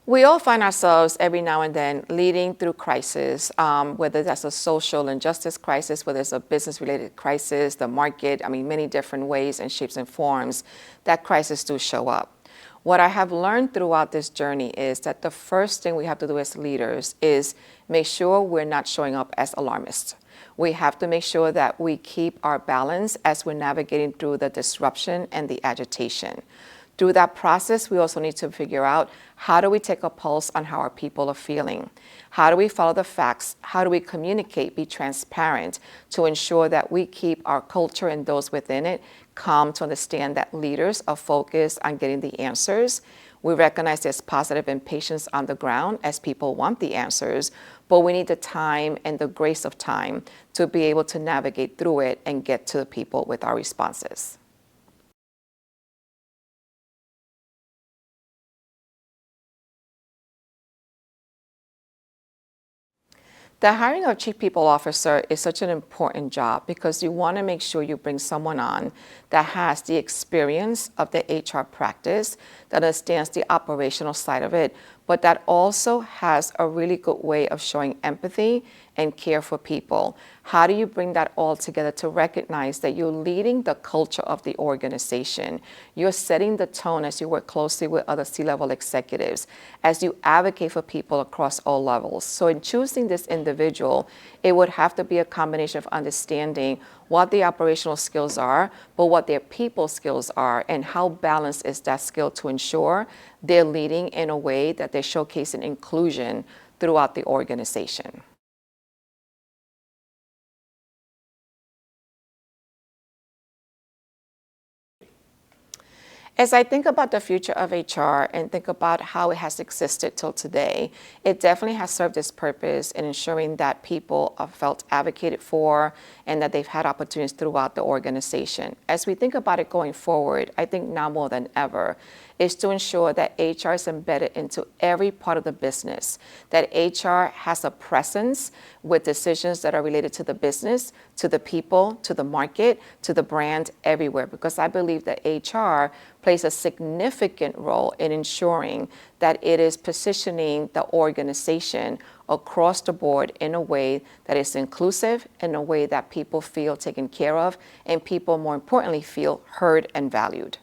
We all find ourselves every now and then leading through crisis, whether that's a social injustice crisis, whether it's a business-related crisis, the market, many different ways and shapes and forms that crises do show up. What I have learned throughout this journey is that the first thing we have to do as leaders is make sure we're not showing up as alarmists. We have to make sure that we keep our balance as we're navigating through the disruption and the agitation. Through that process, we also need to figure out, how do we take a pulse on how our people are feeling? How do we follow the facts? How do we communicate, be transparent to ensure that we keep our culture and those within it calm, to understand that leaders are focused on getting the answers? We recognize there's positive impatience on the ground as people want the answers, but we need the time and the grace of time to be able to navigate through it and get to the people with our responses. The hiring of chief people officer is such an important job because you want to make sure you bring someone on that has the experience of the HR practice, that understands the operational side of it, but that also has a really good way of showing empathy and care for people. How do you bring that all together to recognize that you're leading the culture of the organization? You're setting the tone as you work closely with other C-level executives, as you advocate for people across all levels. So in choosing this individual, it would have to be a combination of understanding what the operational skills are, but what their people skills are, and how balanced is that skill to ensure they're leading in a way that they're showcasing inclusion throughout the organization. As I think about the future of HR and think about how it has existed till today, it definitely has served its purpose in ensuring that people are felt advocated for and that they've had opportunities throughout the organization. As we think about it going forward, I think now more than ever, is to ensure that HR is embedded into every part of the business, that HR has a presence with decisions that are related to the business, to the people, to the market, to the brand, everywhere. Because I believe that HR plays a significant role in ensuring that it is positioning the organization across the board in a way that is inclusive, in a way that people feel taken care of, and people, more importantly, feel heard and valued.